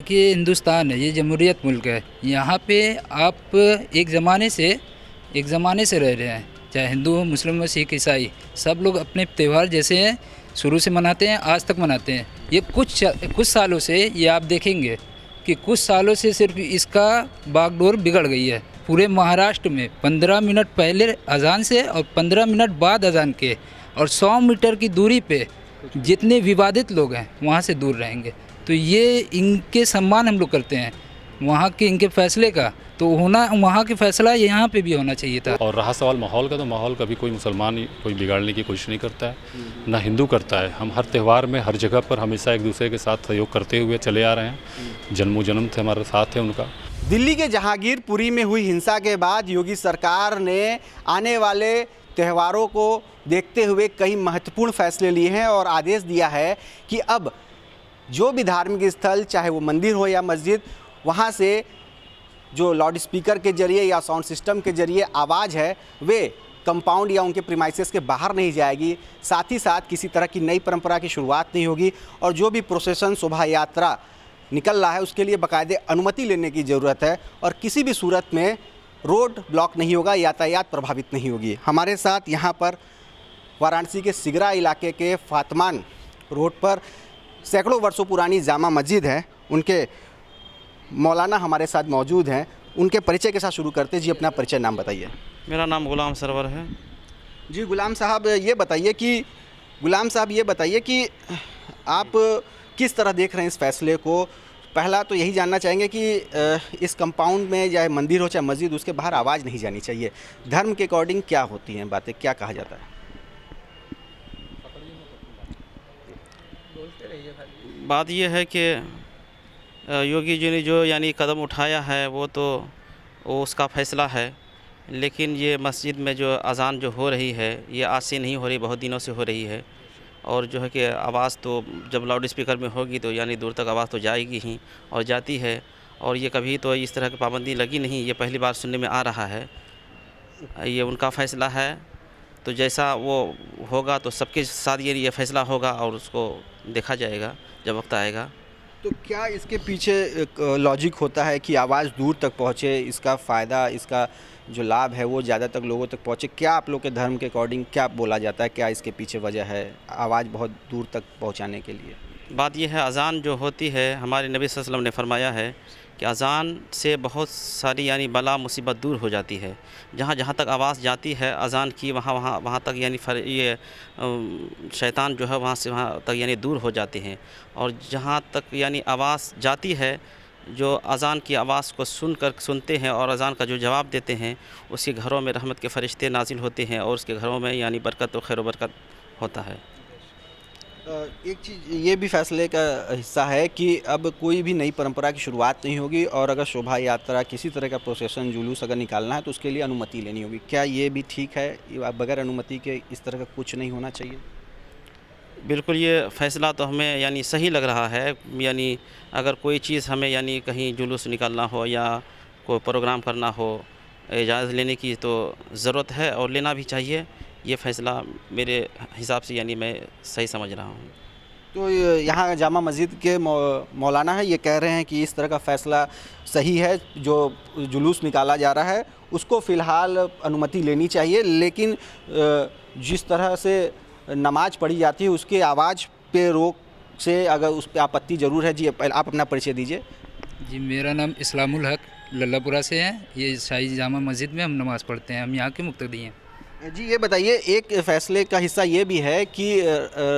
कि हिंदुस्तान है, ये जमहूरियत मुल्क है। यहाँ पे आप एक ज़माने से रह रहे हैं, चाहे हिंदू हो, मुस्लिम हो, सिख, ईसाई, सब लोग अपने त्यौहार जैसे हैं शुरू से मनाते हैं, आज तक मनाते हैं। ये कुछ सालों से ये आप देखेंगे कि कुछ सालों से सिर्फ इसका बागडोर बिगड़ गई है। पूरे महाराष्ट्र में 15 मिनट पहले अजान से और 15 मिनट बाद अजान के और 100 मीटर की दूरी पे जितने विवादित लोग हैं वहाँ से दूर रहेंगे। तो ये इनके सम्मान हम लोग करते हैं, वहाँ के इनके फैसले का तो होना, वहाँ के फैसला यहाँ पे भी होना चाहिए था। और रहा सवाल माहौल का, तो माहौल कभी कोई मुसलमान कोई बिगाड़ने की कोशिश नहीं करता है, ना हिंदू करता है। हम हर त्यौहार में हर जगह पर हमेशा एक दूसरे के साथ सहयोग करते हुए चले आ रहे हैं। जन्म से हमारे साथ है उनका। दिल्ली के जहांगीरपुरी में हुई हिंसा के बाद योगी सरकार ने आने वाले त्योहारों को देखते हुए कई महत्वपूर्ण फैसले लिए हैं और आदेश दिया है कि अब जो भी धार्मिक स्थल, चाहे वो मंदिर हो या मस्जिद, वहाँ से जो लाउड स्पीकर के जरिए या साउंड सिस्टम के जरिए आवाज़ है वे कंपाउंड या उनके प्रीमाइसेस के बाहर नहीं जाएगी। साथ ही साथ किसी तरह की नई परंपरा की शुरुआत नहीं होगी और जो भी प्रोसेसन, शोभा यात्रा निकल रहा है उसके लिए बाकायदे अनुमति लेने की ज़रूरत है और किसी भी सूरत में रोड ब्लॉक नहीं होगा, यातायात प्रभावित नहीं होगी। हमारे साथ यहाँ पर वाराणसी के सिगरा इलाके के फातमान रोड पर सैकड़ों वर्षों पुरानी जामा मस्जिद है, उनके मौलाना हमारे साथ मौजूद हैं। उनके परिचय के साथ शुरू करते हैं। जी, अपना परिचय, नाम बताइए। मेरा नाम गुलाम सरवर है। जी गुलाम साहब, ये बताइए कि आप किस तरह देख रहे हैं इस फैसले को। पहला तो यही जानना चाहेंगे कि इस कंपाउंड में चाहे मंदिर हो चाहे मस्जिद, उसके बाहर आवाज़ नहीं जानी चाहिए। धर्म के अकॉर्डिंग क्या होती हैं बातें, क्या कहा जाता है? बात यह है कि योगी जी ने जो कदम उठाया है वो उसका फ़ैसला है, लेकिन ये मस्जिद में जो अज़ान जो हो रही है ये आज से नहीं हो रही, बहुत दिनों से हो रही है। और जो है कि आवाज़ तो जब लाउड स्पीकर में होगी तो दूर तक आवाज़ तो जाएगी ही और जाती है। और ये कभी तो इस तरह की पाबंदी लगी नहीं, ये पहली बार सुनने में आ रहा है। ये उनका फ़ैसला है, तो जैसा वो होगा तो सबके साथ ये फ़ैसला होगा और उसको देखा जाएगा जब वक्त आएगा। तो क्या इसके पीछे एक लॉजिक होता है कि आवाज़ दूर तक पहुँचे, इसका फ़ायदा, इसका जो लाभ है वो ज़्यादा तक लोगों तक पहुँचे? क्या आप लोग के धर्म के अकॉर्डिंग क्या बोला जाता है, क्या इसके पीछे वजह है आवाज़ बहुत दूर तक पहुँचाने के लिए? बात यह है, अज़ान जो होती है, हमारे नबी सल्लल्लाहु अलैहि वसल्लम ने फरमाया है कि अज़ान से बहुत सारी बला मुसीबत दूर हो जाती है। जहाँ जहाँ तक आवाज़ जाती है अज़ान की, वहाँ तक ये शैतान जो है वहाँ से वहाँ तक दूर हो जाते हैं। और जहाँ तक आवाज़ जाती है, जो अज़ान की आवाज़ को सुनते हैं और अज़ान का जो जवाब देते हैं, उसके घरों में रहमत के फ़रिश्ते नाजिल होते हैं और उसके घरों में बरकत और खैर बरकत होता है। एक चीज़ ये भी फैसले का हिस्सा है कि अब कोई भी नई परंपरा की शुरुआत नहीं होगी और अगर शोभा यात्रा, किसी तरह का प्रोसेसन, जुलूस अगर निकालना है तो उसके लिए अनुमति लेनी होगी। क्या ये भी ठीक है, बगैर अनुमति के इस तरह का कुछ नहीं होना चाहिए? बिल्कुल, ये फ़ैसला तो हमें सही लग रहा है। अगर कोई चीज़ हमें कहीं जुलूस निकालना हो या कोई प्रोग्राम करना हो, इजाज़त लेने की तो ज़रूरत है और लेना भी चाहिए। ये फ़ैसला मेरे हिसाब से मैं सही समझ रहा हूँ। तो यहाँ जामा मस्जिद के मौलाना है, ये कह रहे हैं कि इस तरह का फ़ैसला सही है, जो जुलूस निकाला जा रहा है उसको फ़िलहाल अनुमति लेनी चाहिए, लेकिन जिस तरह से नमाज पढ़ी जाती है उसके आवाज़ पे रोक से अगर उस पर आपत्ति ज़रूर है। जी, आप अपना परिचय दीजिए। जी, मेरा नाम इस्लामुल हक लल्लापुरा से है। ये शाही जामा मस्जिद में हम नमाज़ पढ़ते हैं, हम यहाँ के मुक्तदी हैं। जी, ये बताइए, एक फ़ैसले का हिस्सा ये भी है कि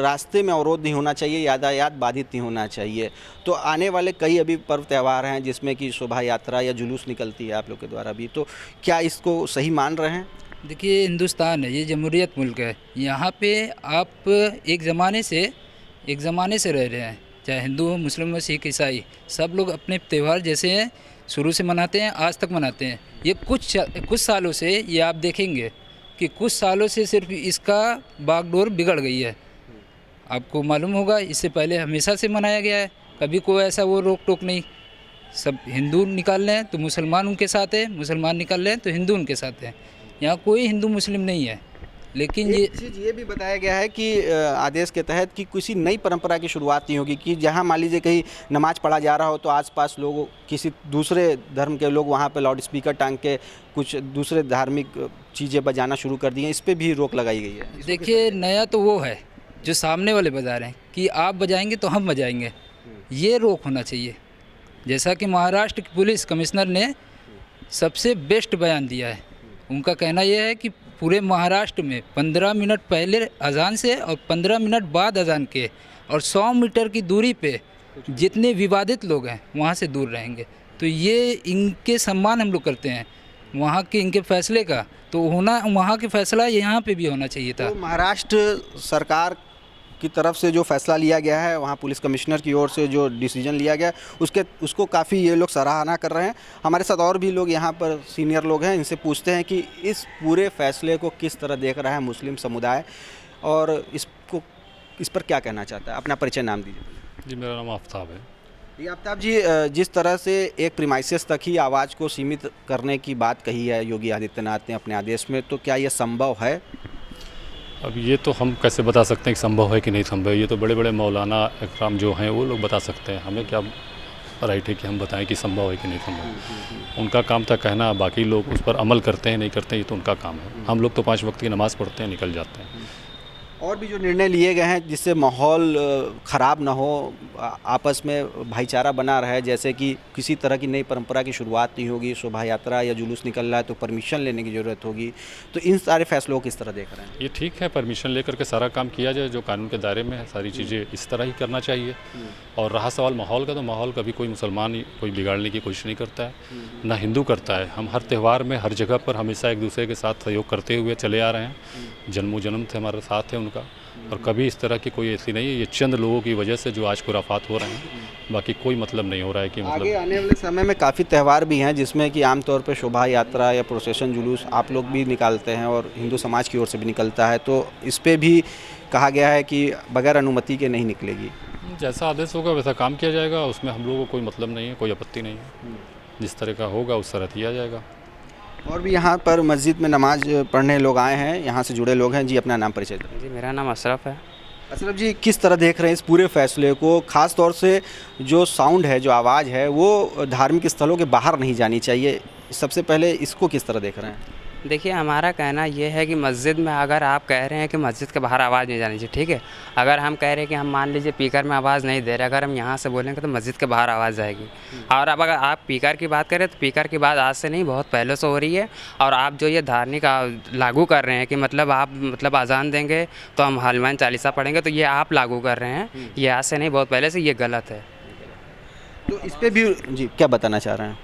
रास्ते में अवरोध नहीं होना चाहिए, यातायात बाधित नहीं होना चाहिए। तो आने वाले कई अभी पर्व त्यौहार हैं जिसमें कि शोभा यात्रा या जुलूस निकलती है आप लोग के द्वारा भी, तो क्या इसको सही मान रहे हैं? देखिए, हिंदुस्तान है, ये जमहूरियत मुल्क है। यहाँ पे आप एक ज़माने से रह रहे हैं, चाहे हिंदू हो, मुस्लिम हो, सिख, ईसाई, सब लोग अपने त्यौहार जैसे हैं शुरू से मनाते हैं, आज तक मनाते हैं। ये कुछ सालों से ये आप देखेंगे कि कुछ सालों से सिर्फ इसका बागडोर बिगड़ गई है। आपको मालूम होगा, इससे पहले हमेशा से मनाया गया है, कभी कोई ऐसा वो रोक टोक नहीं। सब हिंदू निकाल रहे हैं तो मुसलमान उनके साथ है, मुसलमान निकाल रहे हैं तो हिंदू उनके साथ है। यहाँ कोई हिंदू मुस्लिम नहीं है। लेकिन ये एक चीज़ ये भी बताया गया है कि आदेश के तहत कि किसी नई परंपरा की शुरुआत नहीं होगी, कि जहां मान लीजिए कहीं नमाज पढ़ा जा रहा हो तो आसपास लोग किसी दूसरे धर्म के लोग वहां पे लाउड स्पीकर टांग के कुछ दूसरे धार्मिक चीज़ें बजाना शुरू कर दी हैं, इस पर भी रोक लगाई गई है। देखिए, नया तो वो है जो सामने वाले बजा रहे हैं कि आप बजाएंगे तो हम बजाएंगे, ये रोक होना चाहिए। जैसा कि महाराष्ट्र की पुलिस कमिश्नर ने सबसे बेस्ट बयान दिया है। उनका कहना यह है कि पूरे महाराष्ट्र में 15 मिनट पहले अजान से और 15 मिनट बाद अजान के और 100 मीटर की दूरी पे जितने विवादित लोग हैं वहाँ से दूर रहेंगे। तो ये इनके सम्मान हम लोग करते हैं, वहाँ के इनके फैसले का तो होना, वहाँ के फैसला यहाँ पे भी होना चाहिए था। तो महाराष्ट्र सरकार की तरफ से जो फैसला लिया गया है, वहाँ पुलिस कमिश्नर की ओर से जो डिसीजन लिया गया उसको काफ़ी ये लोग सराहना कर रहे हैं। हमारे साथ और भी लोग यहाँ पर सीनियर लोग हैं, इनसे पूछते हैं कि इस पूरे फैसले को किस तरह देख रहा है मुस्लिम समुदाय और इस पर क्या कहना चाहता है। अपना परिचय नाम दीजिए। जी, मेरा नाम आफ्ताब है। ये आफ्ताब जी, जिस तरह से एक प्रीमाइसेस तक ही आवाज़ को सीमित करने की बात कही है योगी आदित्यनाथ ने अपने आदेश में, तो क्या ये संभव है? अब ये तो हम कैसे बता सकते हैं कि संभव है कि नहीं संभव है। ये तो बड़े बड़े मौलाना इकराम जो हैं वो लोग बता सकते हैं, हमें क्या राइट है कि हम बताएं कि संभव है कि नहीं संभव। उनका काम था कहना, बाकी लोग उस पर अमल करते हैं नहीं करते हैं, ये तो उनका काम है। हम लोग तो 5 वक्त की नमाज़ पढ़ते हैं, निकल जाते हैं। और भी जो निर्णय लिए गए हैं जिससे माहौल ख़राब ना हो, आपस में भाईचारा बना रहे, जैसे कि किसी तरह की नई परंपरा की शुरुआत नहीं होगी, शोभा यात्रा या जुलूस निकल रहा है तो परमिशन लेने की ज़रूरत होगी, तो इन सारे फैसलों को किस तरह देख रहे हैं? ये ठीक है, परमिशन लेकर के सारा काम किया जाए जो कानून के दायरे में है, सारी चीज़ें इस तरह ही करना चाहिए। और रहा सवाल माहौल का, तो माहौल कभी कोई मुसलमान कोई बिगाड़ने की कोशिश नहीं करता है, ना हिंदू करता है। हम हर त्यौहार में हर जगह पर हमेशा एक दूसरे के साथ सहयोग करते हुए चले आ रहे हैं। जन्म से हमारे साथ है उनका, और कभी इस तरह की कोई ऐसी नहीं है। ये चंद लोगों की वजह से जो आज खुराफात हो रहे हैं, बाकी कोई मतलब नहीं हो रहा है कि मतलब। आगे आने वाले समय में काफ़ी त्यौहार भी हैं जिसमें कि आमतौर पर शोभा यात्रा या प्रोसेशन जुलूस आप लोग भी निकालते हैं और हिंदू समाज की ओर से भी निकलता है, तो इस पर भी कहा गया है कि बगैर अनुमति के नहीं निकलेगी। जैसा आदेश होगा वैसा काम किया जाएगा, उसमें हम लोगों को कोई मतलब नहीं है, कोई आपत्ति नहीं है। जिस तरह का होगा उस तरह किया जाएगा। और भी यहाँ पर मस्जिद में नमाज पढ़ने लोग आए हैं, यहाँ से जुड़े लोग हैं। जी, अपना नाम परिचय दें। जी, मेरा नाम अशरफ है। अशरफ जी, किस तरह देख रहे हैं इस पूरे फैसले को? ख़ास तौर से जो साउंड है, जो आवाज़ है, वो धार्मिक स्थलों के बाहर नहीं जानी चाहिए। सबसे पहले इसको किस तरह देख रहे हैं? देखिए, हमारा कहना ये है कि मस्जिद में अगर आप कह रहे हैं कि मस्जिद के बाहर आवाज़ नहीं जानी चाहिए, ठीक है। अगर हम कह रहे हैं कि हम मान लीजिए स्पीकर में आवाज़ नहीं दे रहे, अगर हम यहाँ से बोलेंगे तो मस्जिद के बाहर आवाज़ जाएगी। और अब अगर आप स्पीकर की बात करें तो स्पीकर की बात आज से नहीं, बहुत पहले से हो रही है। और आप जो ये धार्मिक लागू कर रहे हैं कि मतलब आप अजान देंगे तो हम हनुमान चालीसा पढ़ेंगे, तो ये आप लागू कर रहे हैं, ये आज से नहीं, बहुत पहले से, ये गलत है। तो इस पर भी जी क्या बताना चाह रहे हैं?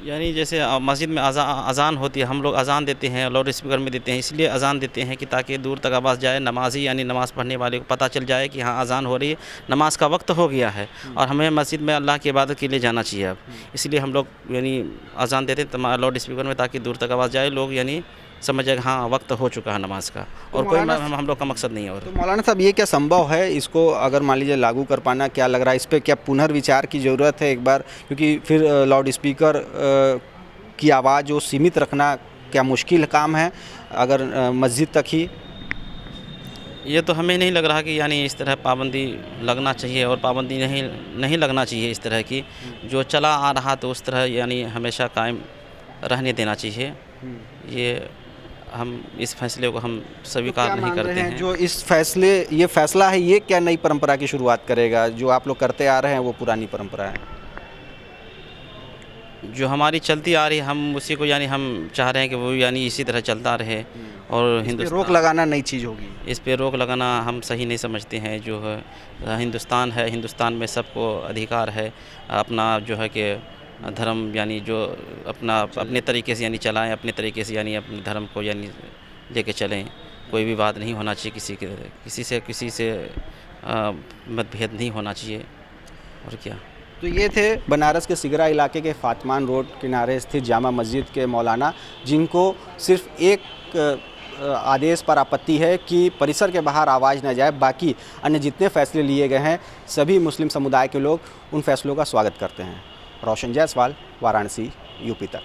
यानी जैसे मस्जिद में अजान होती है, हम लोग अजान देते हैं, लाउड स्पीकर में देते हैं, इसलिए अजान देते हैं कि ताकि दूर तक आवाज़ जाए, नमाजी यानी नमाज़ पढ़ने वाले को पता चल जाए कि हाँ अजान हो रही है, नमाज का वक्त हो गया है और हमें मस्जिद में अल्लाह की इबादत के लिए जाना चाहिए। अब इसलिए हम लोग यानी अजान देते हैं लाउड स्पीकर में, ताकि दूर तक आवाज़ जाए, लोग यानी समझ जाएगा हाँ वक्त हो चुका है नमाज का, और कोई हम लोग का मकसद नहीं है। और तो मौलाना साहब, ये क्या संभव है? इसको अगर मान लीजिए लागू कर पाना, क्या लग रहा है इस पर क्या पुनर्विचार की ज़रूरत है एक बार? क्योंकि फिर लाउड स्पीकर की आवाज़ जो सीमित रखना क्या मुश्किल काम है अगर मस्जिद तक ही? ये तो हमें नहीं लग रहा कि यानी इस तरह पाबंदी लगना चाहिए, और पाबंदी नहीं लगना चाहिए इस तरह की। जो चला आ रहा तो उस तरह यानी हमेशा कायम रहने देना चाहिए। ये हम इस फैसले को हम स्वीकार नहीं करते हैं। जो इस ये फैसला है, ये क्या नई परंपरा की शुरुआत करेगा? जो आप लोग करते आ रहे हैं वो पुरानी परंपरा है जो हमारी चलती आ रही है, हम उसी को यानी हम चाह रहे हैं कि वो यानी इसी तरह चलता रहे। और हिंदुस्तान रोक लगाना नई चीज़ होगी, इस पे रोक लगाना हम सही नहीं समझते हैं। जो है हिंदुस्तान है, हिंदुस्तान में सबको अधिकार है अपना जो है कि धर्म यानी जो अपने तरीके से यानी चलाएं, अपने तरीके से यानी अपने धर्म को यानी लेके चलें। कोई भी बात नहीं होना चाहिए, किसी से मतभेद नहीं होना चाहिए। और क्या। तो ये थे बनारस के सिगरा इलाके के फातिमान रोड किनारे स्थित जामा मस्जिद के मौलाना, जिनको सिर्फ एक आदेश पर आपत्ति है कि परिसर के बाहर आवाज़ न जाए। बाकी अन्य जितने फैसले लिए गए हैं, सभी मुस्लिम समुदाय के लोग उन फैसलों का स्वागत करते हैं। रोशन जायसवाल, वाराणसी, यूपी तक।